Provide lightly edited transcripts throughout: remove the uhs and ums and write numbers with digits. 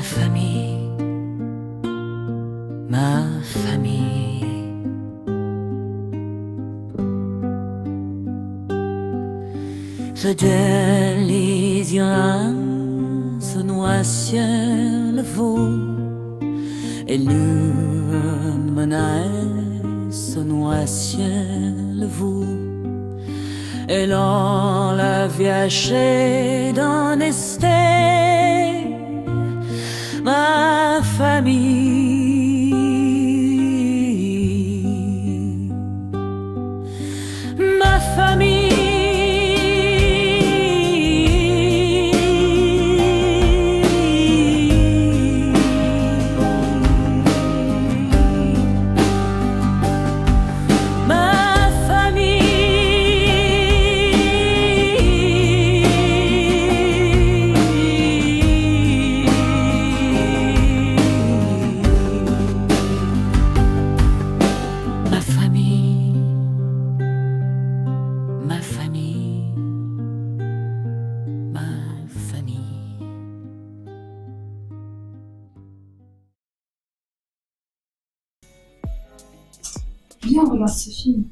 famille, ma famille. Je délise se noie sur le veau et l'une menace se noie sur le veau. Et l'on la viachait d'un esté, ma famille, ma famille. Viens, on regarde ce film.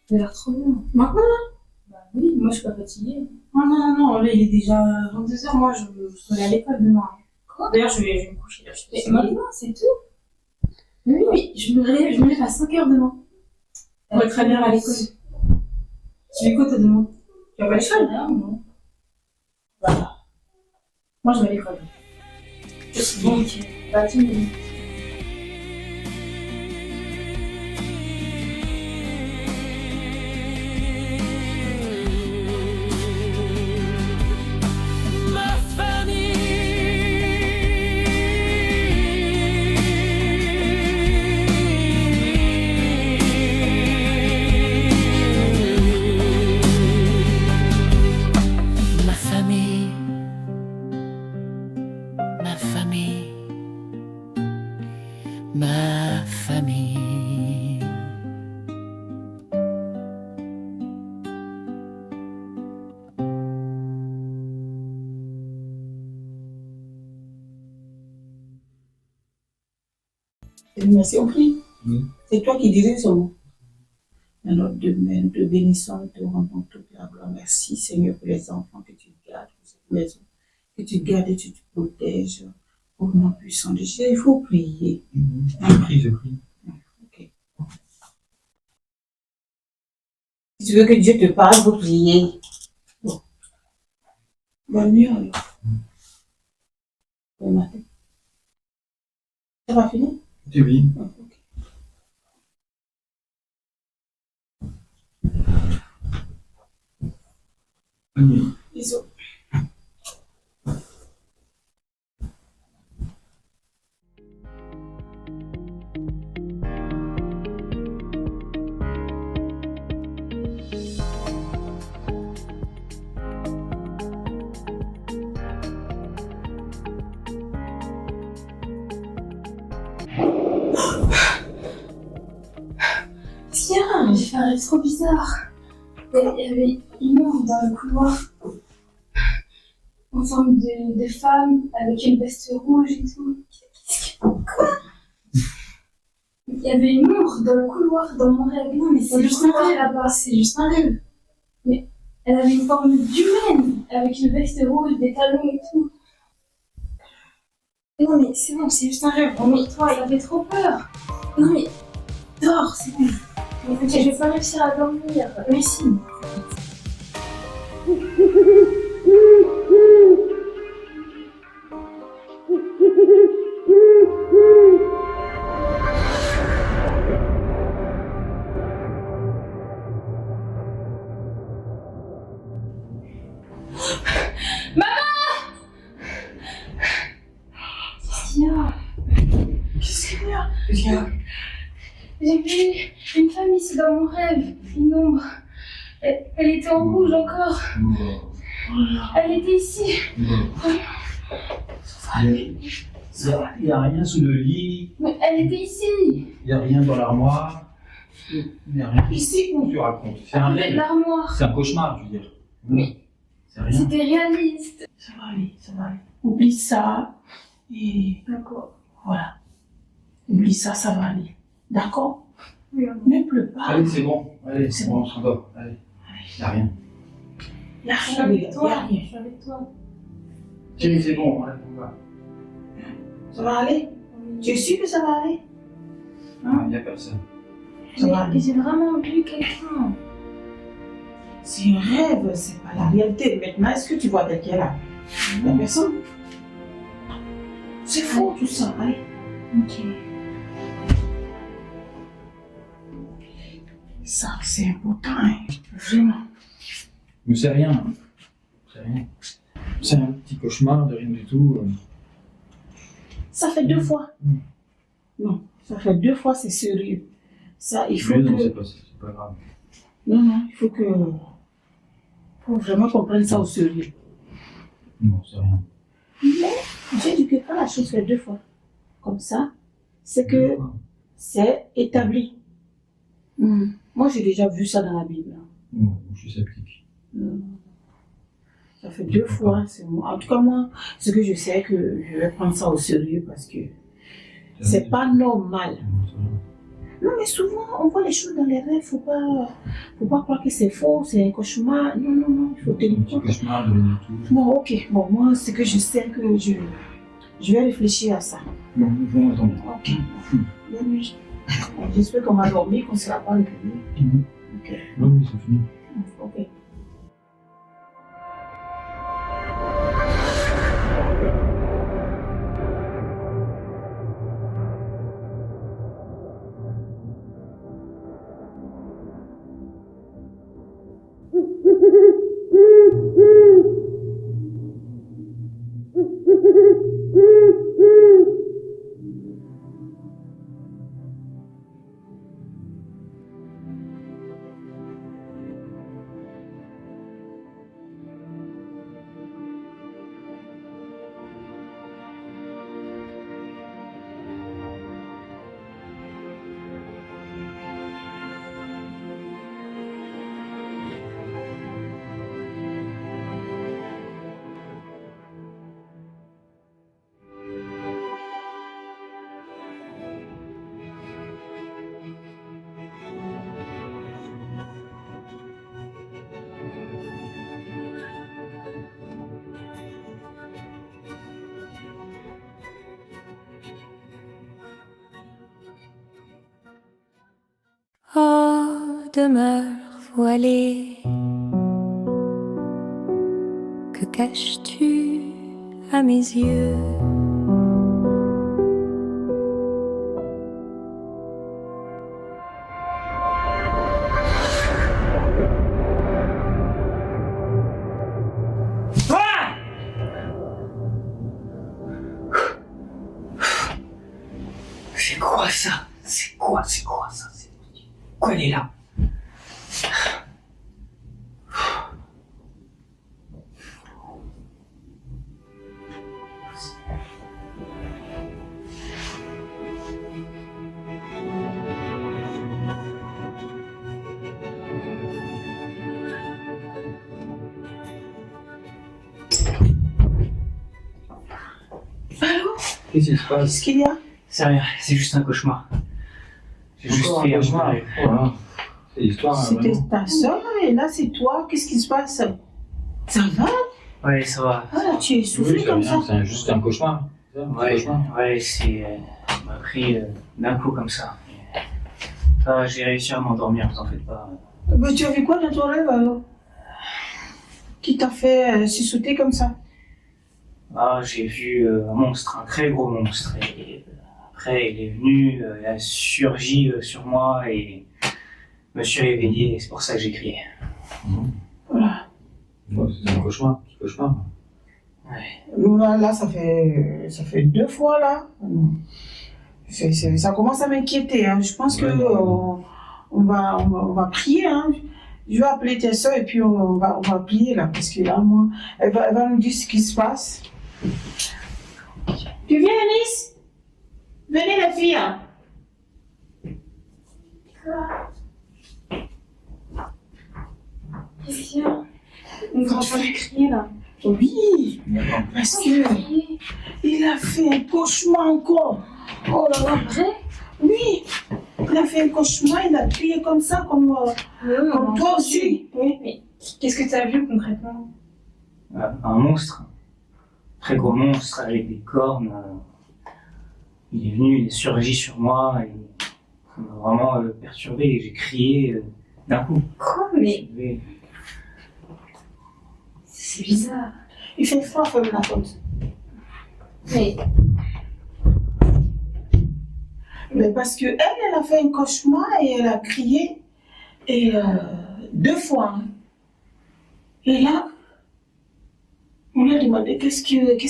Il a l'air trop bien. Maintenant? Bah oui, moi je suis pas fatiguée. Non, là il est déjà 22h, moi je dois aller à l'école demain. Quoi? D'ailleurs je vais me coucher là. Mais maintenant, c'est tout? Oui, je me lève à 5h demain. Pour être très bien à l'école. Tu fais quoi toi demain? Tu vas pas à l'école? Rien, non. Voilà. Moi je vais à l'école. Bon, ok. Bah, tu me dis. Ma famille. Merci, on prie. C'est toi qui disais ce mot. Notre domaine, te bénissons, te rendons toute la gloire. Merci Seigneur pour les enfants que tu gardes, pour cette maison, que tu gardes et tu te protèges. Au nom puissant de Jésus, il faut prier. Je prie. Okay. Si tu veux que Dieu te parle, il faut prier. Bon. Bonne nuit alors. Bon matin. Ça va finir? Oui. Okay. Bonne nuit. Bisous. Tiens, j'ai fait un rêve trop bizarre. Il y avait une ombre dans le couloir, en forme de femme, avec une veste rouge et tout. Quoi? Il y avait une ombre dans le couloir, dans mon rêve. Non, mais c'est juste un rêve là-bas, c'est juste un rêve. Mais elle avait une forme d'humaine, avec une veste rouge, des talons et tout. Non, mais c'est bon, c'est juste un rêve. Non, mais toi, ça fait trop peur. Non, mais dors, c'est bon. Mais ok, je vais pas réussir à dormir. Mais si. J'ai vu une femme ici dans mon rêve, une ombre. Elle était en rouge encore. Elle était ici. Il n'y a rien sous le lit, Mais elle était ici. il n'y a rien dans l'armoire. Il n'y a rien ici, où tu racontes. C'est un rêve. L'armoire. C'est un cauchemar, je veux dire. Oui. C'est rien. C'était réaliste. Ça va aller, ça va aller. Oublie ça. Et D'accord. voilà. Oublie ça, ça va aller. D'accord? Oui, Ne pleure pas. Allez, c'est bon. Allez, C'est c'est bon, on s'endort. Allez. Y a rien. Il y a Je suis rien, avec il y a toi. rien. Je suis avec toi. Thierry, c'est bon, on va. Ça va aller? Tu es sûr que ça va aller? Il n'y a personne. Ça va aller. J'ai vraiment vu quelqu'un. C'est un rêve, c'est pas la réalité. Maintenant, est-ce que tu vois quelqu'un là? Il n'y a personne. C'est faux tout ça. Allez. Ok. Ça, c'est important, hein. Vraiment. Mais c'est rien. C'est rien. C'est un petit cauchemar de rien du tout. Ça fait 2 fois. Non, ça fait 2 fois, c'est sérieux. Ça, il faut Mais non, que... c'est pas grave. Non, il faut que... faut vraiment qu'on prenne ça au sérieux. Non, c'est rien. Mais, j'ai dit que quand la chose fait 2 fois, comme ça, c'est que c'est établi. Moi, j'ai déjà vu ça dans la Bible. Non, je suis sceptique. Ça fait 2 fois. En tout cas, moi, ce que je sais, que je vais prendre ça au sérieux parce que c'est pas normal. Non, c'est rien. Non, mais souvent, on voit les choses dans les rêves. Faut pas croire que c'est faux, c'est un cauchemar. Non, il faut tenir Un petit compte. cauchemar de rien du tout. Bon, ok. Bon, moi, c'est que je sais que je vais réfléchir à ça. Bon, bon, attends. Ok. Bonne nuit. J'espère qu'on va dormir, qu'on ne sera pas réveillé. Ok. Non, mais c'est fini. Ok. Oh, demeure voilée, que caches-tu à mes yeux? C'est quoi ça? C'est quoi ça? Quoi elle est là? Qu'est-ce qui se passe? Qu'est-ce qu'il y a? C'est rien, c'est juste un cauchemar. J'ai juste Encore fait un un cauchemar. rêve. Voilà. C'est l'histoire. C'était vraiment. ta soeur et là, c'est toi. Qu'est-ce qui se passe? Ça va? Ouais, ça va. Ah, tu es Oui, essoufflé c'est comme rien, ça. c'est juste un cauchemar. C'est un petit Ouais, cauchemar. c'est. On m'a pris d'un coup comme ça. Ça, j'ai réussi à m'endormir, vous en faites pas. Mais tu as vu quoi dans ton rêve alors? Qui t'a fait sursauter comme ça? Ah, j'ai vu un monstre, un très gros monstre. Et après, il est venu, il a surgi sur moi et je me suis réveillé et c'est pour ça que j'ai crié. Voilà. Ouais, c'est un cauchemar. Petit cauchemar. Ouais. Là, ça fait 2 fois là. Ça commence à m'inquiéter. Hein. Je pense que on va prier. Hein. Je vais appeler tes soeurs et puis on va prier là. Parce que là, moi, elle va nous dire ce qui se passe. Tu viens, Alice? Venez, les filles. Hein. Qu'est-ce qu'il y a? On est en train de crier là. Oui, parce que il a fait un cauchemar encore. Oh là là, Vrai? oui, il a fait un cauchemar, il a crié comme ça, comme toi aussi. Oui. Mais qu'est-ce que tu as vu concrètement? Un monstre, un très gros monstre avec des cornes. Il est venu, il est surgi sur moi et ça m'a vraiment perturbé et j'ai crié d'un coup. Quoi? Mais J'ai- c'est bizarre. Il fait froid, ferme la porte. Mais parce que elle a fait un cauchemar et elle a crié et 2 fois. Hein. Et là, on lui a demandé qu'est-ce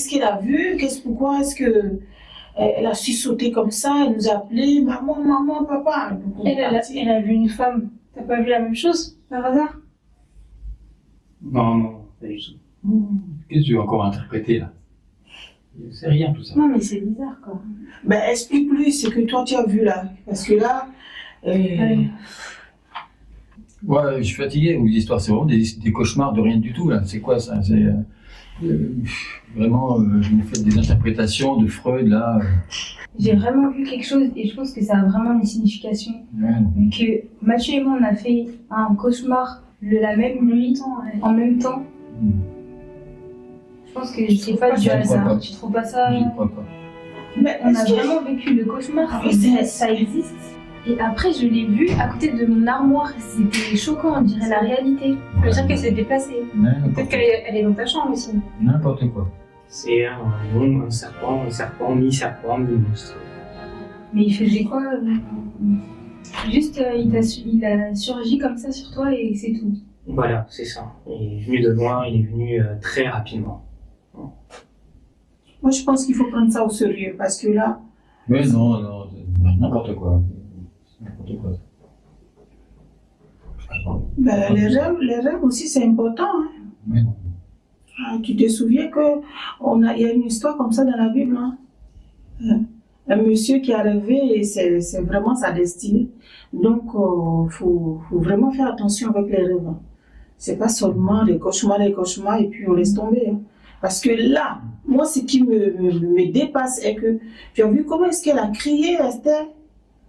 qu'elle a vu, pourquoi est-ce que elle a su sauter comme ça, elle nous a appelé maman, maman, papa. Donc, on est parti. Elle a vu une femme. T'as pas vu la même chose par hasard? Non, non, pas du tout. Qu'est-ce que tu veux encore interpréter là? C'est rien tout ça. Non, mais c'est bizarre quoi. Ben explique-lui ce que toi tu as vu là, parce que là. Ouais. Ouais, je suis fatigué. Ou l'histoire, c'est vraiment des cauchemars de rien du tout là. C'est quoi ça? C'est vraiment, je me fais des interprétations de Freud là. J'ai vraiment vu quelque chose et je pense que ça a vraiment une signification. Ouais. Que Mathieu et moi, on a fait un cauchemar la même nuit, en même temps. Je pense que c'est pas du Je crois hasard. pas. Tu trouves pas ça? Je ne crois pas. Mais On a est-ce que- vraiment vécu le cauchemar. Oui, Ça existe. Et après, je l'ai vu à côté de mon armoire. C'était choquant, on dirait la réalité. Ça veut dire qu'elle s'est déplacée. N'importe Peut-être qu'elle est dans ta chambre aussi. N'importe quoi. C'est un serpent, mi-serpent, mi-monstre. Mais il faisait quoi? Juste, il a surgi comme ça sur toi et c'est tout. Voilà, c'est ça. Il est venu de loin, il est venu très rapidement. Moi je pense qu'il faut prendre ça au sérieux, parce que là. Mais non, non, n'importe quoi. N'importe quoi. Ben, les rêves aussi c'est important. Hein. Mais non. Ah, tu te souviens il y a une histoire comme ça dans la Bible. Hein? Un monsieur qui a rêvé et c'est vraiment sa destinée. Donc, faut vraiment faire attention avec les rêves. Hein. C'est pas seulement les cauchemars et puis on laisse tomber. Hein. Parce que là, moi, ce qui me dépasse est que tu as vu comment est-ce qu'elle a crié, Esther?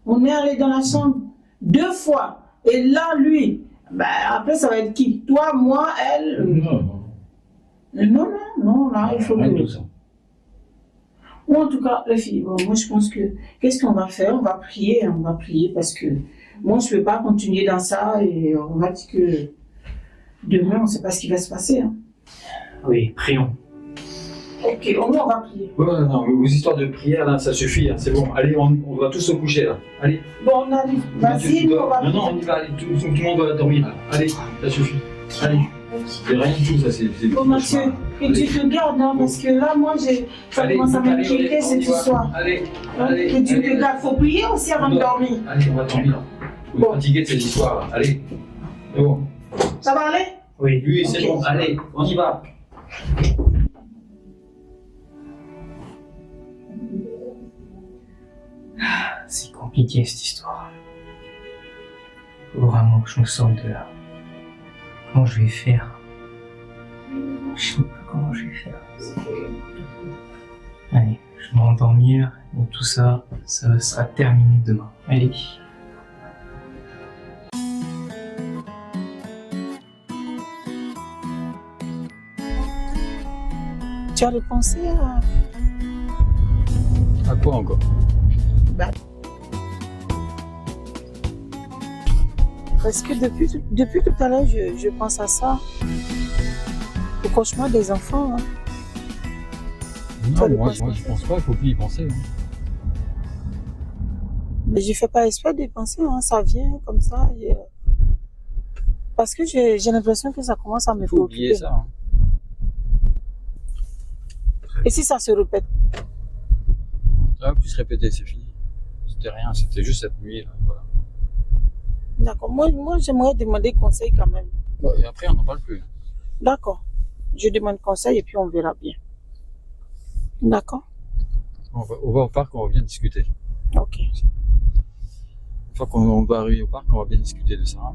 On est allé dans la chambre 2 fois. Et là, lui, ben, après, ça va être qui? Toi, moi, elle? Non, là, il faut Rien de que... tout ça. Ou en tout cas, les filles, bon, moi je pense que, qu'est-ce qu'on va faire? On va prier parce que moi je ne peux pas continuer dans ça et on va dire que demain on ne sait pas ce qui va se passer. Hein. Oui, prions. Ok, au moins on va prier. Ouais, non, vos histoires de prière là, ça suffit, hein, c'est bon. Allez, on va tous se coucher là. Allez. Bon, on arrive. Vas-y, nous on va Non, non, on y va, allez, tout le monde va dormir là. Allez, ça suffit. Allez. C'est rien du tout, ça, c'est. Bon, Mathieu, que tu te gardes, hein, parce que là, moi, ça Allez, commence à allez, m'inquiéter allez, cette on y va. histoire. Allez, Hein, allez. que tu allez. te gardes. Faut prier aussi avant de dormir. Allez, on va dormir. Vous êtes fatigué de cette histoire là. Allez. C'est bon. Ça va aller? Oui, Oui, c'est Ok. bon. Allez, on y va. c'est compliqué cette histoire. Faut vraiment que je me sorte de là. Comment je vais faire? Je sais pas comment je vais faire. Allez, je vais m'endormir et tout ça, ça sera terminé demain. Allez. Tu as repensé à... À quoi encore? Parce que depuis tout à l'heure, je pense à ça. Au cauchemar des enfants. Hein. Non, moi je pense pas, il faut plus y penser. Hein. Mais je fais pas exprès de penser, hein. Ça vient comme ça. Parce que j'ai l'impression que ça commence à me Il faut oublier préoccuper. ça. Hein. Et si ça se répète? Ça va plus se répéter, c'est fini. C'était rien, c'était juste cette nuit là. Voilà. D'accord. Moi j'aimerais demander conseil quand même. Bon, et après, on n'en parle plus. D'accord. Je demande conseil et puis on verra bien. D'accord? On va au parc, on va bien discuter. Ok. Une fois qu'on va arriver au parc, on va bien discuter de ça. Hein.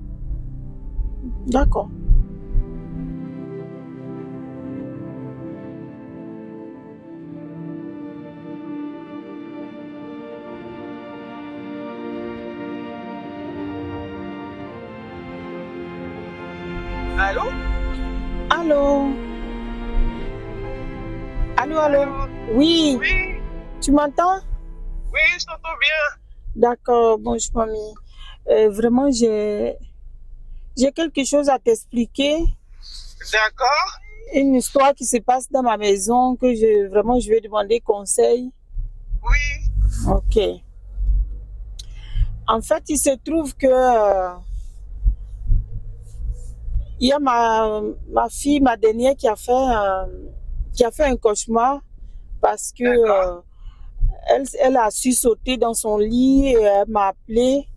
D'accord. Allô, allô. Oui, Oui, tu m'entends? oui, je t'entends bien. D'accord, bonjour mamie. Vraiment, j'ai quelque chose à t'expliquer. D'accord. Une histoire qui se passe dans ma maison que je vais demander conseil. Oui, Ok. En fait, il se trouve que il y a ma fille, ma dernière, qui a fait un cauchemar parce que d'accord. elle a su sauter dans son lit et elle m'a appelé.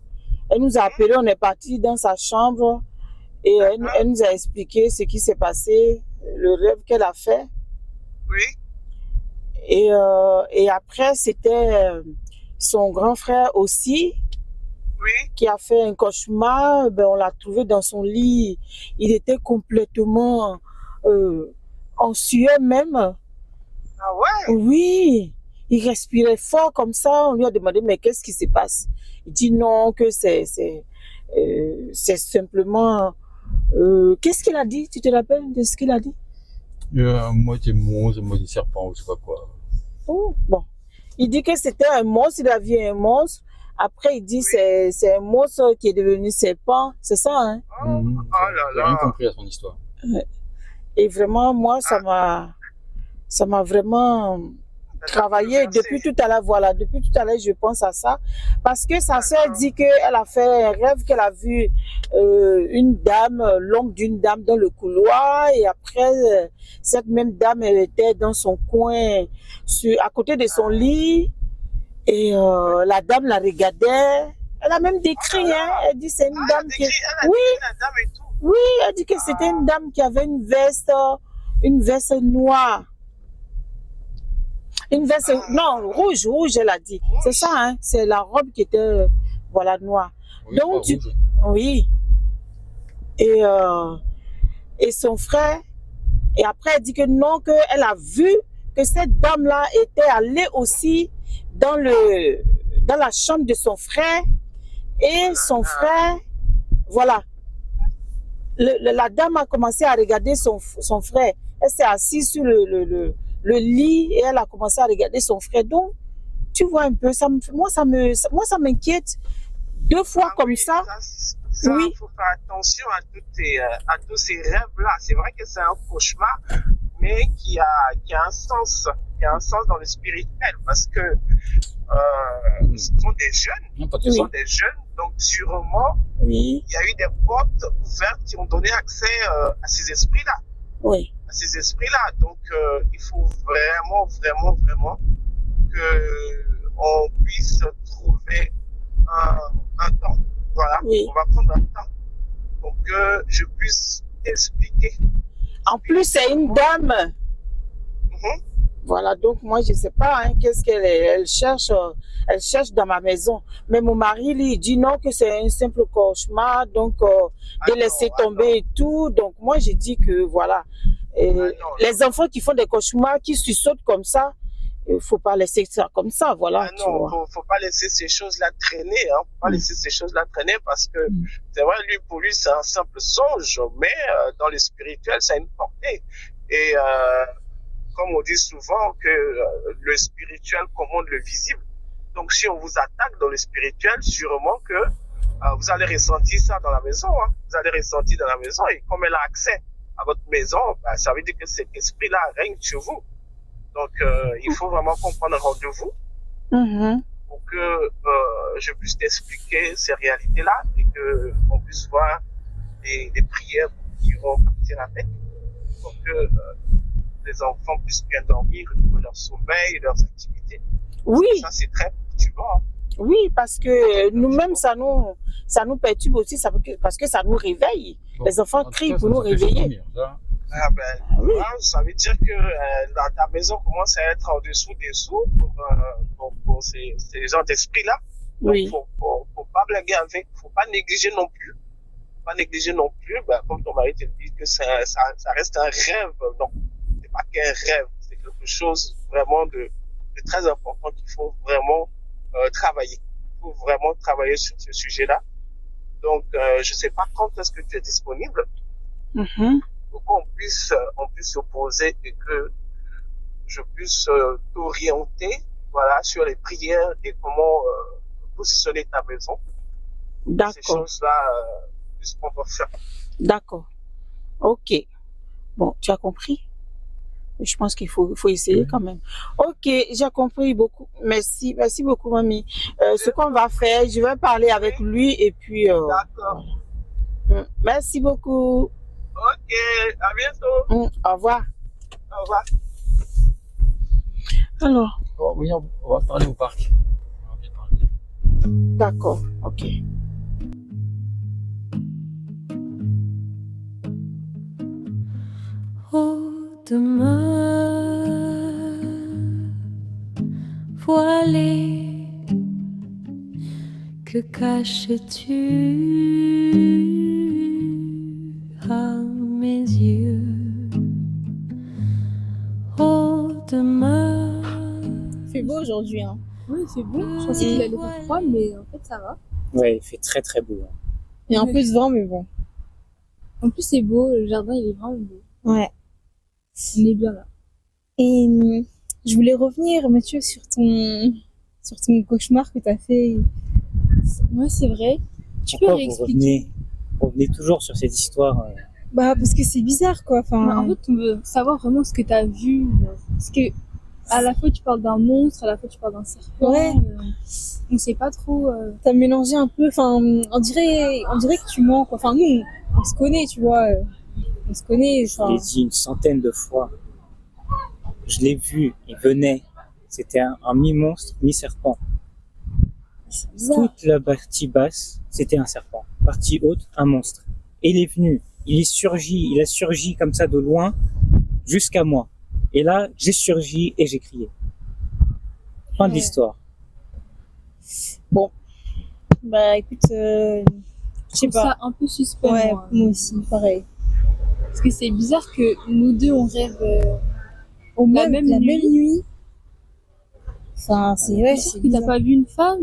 Elle nous a appelé, on est parti dans sa chambre et elle nous a expliqué ce qui s'est passé, le rêve qu'elle a fait. Oui, Et après, c'était son grand frère aussi oui. qui a fait un cauchemar. Ben, on l'a trouvé dans son lit. Il était complètement en sueur même. Ah ouais? Oui, il respirait fort comme ça. On lui a demandé, mais qu'est-ce qui se passe? Il dit non, que c'est simplement... qu'est-ce qu'il a dit? Tu te rappelles de ce qu'il a dit? Moitié monstre, moitié serpent, ou je sais pas quoi. Oh, bon. Il dit que c'était un monstre, il a vu un monstre. Après, il dit que c'est un monstre qui est devenu serpent. C'est ça, hein? Oh, oh là J'ai rien là. compris à son histoire. Et vraiment, moi, ça m'a vraiment travaillé depuis tout à l'heure. Voilà, depuis tout à l'heure, je pense à ça. Parce que sa sœur dit qu'elle a fait un rêve qu'elle a vu une dame, l'ombre d'une dame dans le couloir. Et après, cette même dame, elle était dans son coin, à côté de son lit. Et la dame la regardait. Elle a même décrit, hein. Elle dit c'est une dame qui... Elle a Oui, décrit la dame et tout. oui, elle dit que c'était une dame qui avait une veste noire. Une veste, non, rouge, elle a dit. C'est ça, hein. C'est la robe qui était, voilà, noire. Oui, Donc, pas rouge. oui. Et son frère, et après, elle dit que non, qu'elle a vu que cette dame-là était allée aussi dans la chambre de son frère. Et son frère, voilà. La dame a commencé à regarder son frère. Elle s'est assise sur le lit et elle a commencé à regarder son frère. Donc, tu vois un peu, moi, ça m'inquiète. 2 fois comme ça. Il faut faire attention à tous ces rêves-là. C'est vrai que c'est un cauchemar, mais qui a un sens. Qui a un sens dans le spirituel parce que ce sont des jeunes. Ce sont des jeunes, donc sûrement, il y a eu des portes ouvertes qui ont donné accès à ces esprits-là. Oui. À ces esprits-là. Donc, il faut vraiment qu'on puisse trouver un temps. Voilà. On va prendre un temps pour que je puisse expliquer. En plus, c'est une dame. Voilà, donc moi, je ne sais pas qu'est-ce qu'elle cherche. Elle cherche dans ma maison. Mais mon mari, lui, il dit non, que c'est un simple cauchemar. Donc, de laisser tomber et tout. Donc, moi, j'ai dit que voilà. Les enfants qui font des cauchemars, qui sursautent comme ça, il ne faut pas laisser ça comme ça. Voilà. Non, il ne faut pas laisser ces choses-là traîner. Hein. Faut pas laisser ces choses-là traîner parce que c'est vrai, pour lui, c'est un simple songe. Mais dans le spirituel, ça a une portée. Et comme on dit souvent que le spirituel commande le visible. Donc, si on vous attaque dans le spirituel, sûrement que vous allez ressentir ça dans la maison. Hein. Vous allez ressentir dans la maison. Et comme elle a accès à votre maison, ça veut dire que cet esprit-là règne sur vous. Donc, il faut vraiment qu'on prenne un rendez-vous pour que je puisse t'expliquer ces réalités-là et qu'on puisse voir des prières qui vont partir avec pour que les enfants puissent bien dormir, leur sommeil, leurs activités. Oui. Ça, c'est très perturbant. Oui, parce que nous-mêmes, ça nous perturbe aussi, parce que ça nous réveille. Bon, les enfants crient pour nous réveiller. Ça veut dire que ta maison commence à être en dessous pour ces gens d'esprit-là. Oui. Donc, faut pas blaguer avec, faut pas négliger non plus. Comme ton mari te dit que ça reste un rêve. Donc, c'est pas qu'un rêve, c'est quelque chose vraiment de très important qu'il faut vraiment travailler. Il faut vraiment travailler sur ce sujet-là. Donc, je sais pas quand est-ce que tu es disponible pour qu'on puisse se poser et que je puisse t'orienter, voilà, sur les prières et comment positionner ta maison. Ces D'accord, choses-là, ce qu'on doit faire. d'accord. Ok. Bon, tu as compris? Je pense qu'il faut essayer quand même. Ok, j'ai compris beaucoup. Merci, merci beaucoup, mamie. Ce qu'on va faire, je vais parler avec lui et puis. D'accord. Merci beaucoup. Ok, à bientôt. Au revoir. Au revoir. Alors, Oh, oui, on va parler au parc. On va bien parler. d'accord, ok. Ô demeure voilée, que caches-tu à mes yeux? Ô demeure. Il fait beau aujourd'hui, hein. Oui, c'est bon. Je pensais qu'il allait faire froid, mais en fait, ça va. Ouais, il fait très très beau. Il y a un peu de vent, mais bon. En plus, c'est beau. Le jardin, il est vraiment beau. Ouais. On est bien là. Et je voulais revenir, Mathieu, sur ton cauchemar que tu as fait. Ouais, c'est vrai. Tu peux Pourquoi vous réexpliquer? revenez toujours sur cette histoire Bah, parce que c'est bizarre, quoi. Enfin, En fait, on veut savoir vraiment ce que tu as vu. Parce que à la fois, tu parles d'un monstre, à la fois, tu parles d'un serpent. Ouais. On sait pas trop. t'as mélangé un peu. Enfin, on dirait que tu mens, quoi. Enfin, nous, on se connaît, tu vois. On se connaît. Je l'ai dit une centaine de fois. Je l'ai vu, il venait. C'était un mi-monstre, mi-serpent. C'est bizarre. Toute la partie basse, c'était un serpent. Partie haute, un monstre. Et il est venu. Il a surgi comme ça de loin jusqu'à moi. Et là, j'ai surgi et j'ai crié. Fin de l'histoire. Bon. Bah, écoute, je sais pas. Ça un peu suspect. Ouais, Moi. moi aussi, pareil. Parce que c'est bizarre que nous deux, on rêve la même nuit. Enfin, c'est ouais, T'es sûr c'est que t'as bizarre. pas vu une femme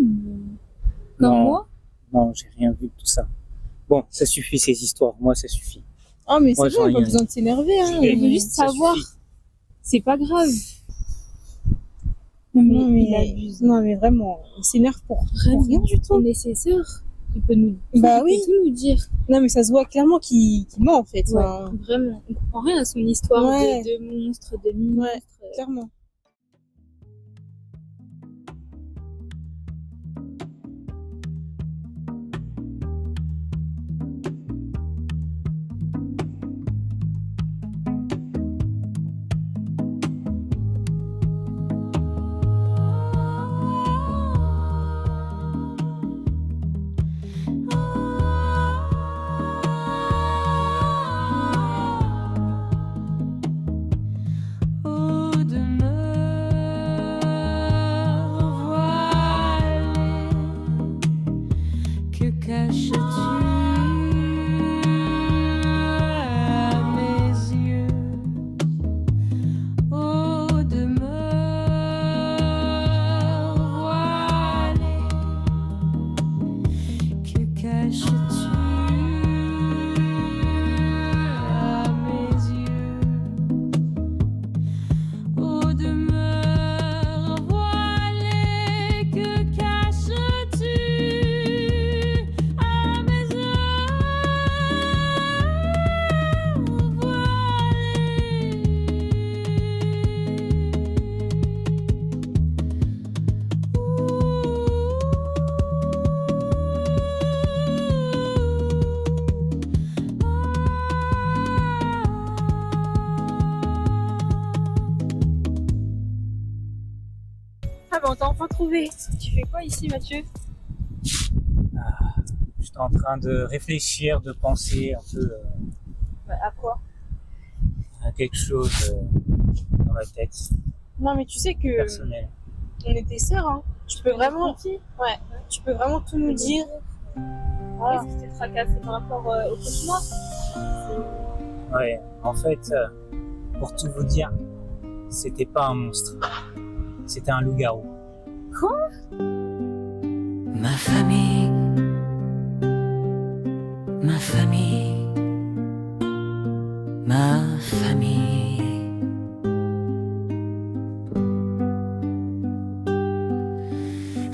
comme Non. moi? Non, j'ai rien vu de tout ça. Bon, ça suffit ces histoires. Moi, ça suffit. Ah, mais Moi, c'est bon, j'en pas ai besoin de s'énerver, hein. Il veut juste Ça savoir. suffit. C'est pas grave. Non, il abuse. non, mais vraiment, il s'énerve pour rien du tout. On est ses sœurs. Il peut nous, Bah il oui. peut tout nous dire. Non, mais ça se voit clairement qu'il ment, en fait. Ouais, Enfin, vraiment. On comprend rien à son histoire Ouais. de monstres, de monstres. clairement. Ô demeure voilée, que caches-tu à mes yeux? Ô demeure voilée, que caches-tu à mes yeux? Ô demeure voilée, que caches-tu à mes Ah, bah, on t'a enfin trouvé. Tu fais quoi ici, Mathieu? J'étais en train de réfléchir, de penser un peu À quoi? à quelque chose dans ma tête Non, mais tu sais que personnelle. on est tes sœurs, hein. Tu peux vraiment tout nous dire. Voilà. Qu'est-ce qui t'est tracassé par rapport au cauchemar? Ouais, en fait, pour tout vous dire, c'était pas un monstre. C'était un loup-garou. Ma famille, ma famille, ma famille.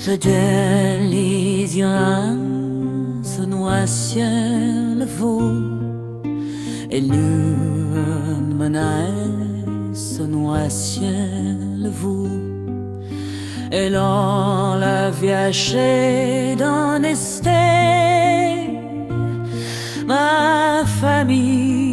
je délisiera ce noir ciel vaut et nous menace ce noir ciel vaut et l'on la viager d'un esté ma famille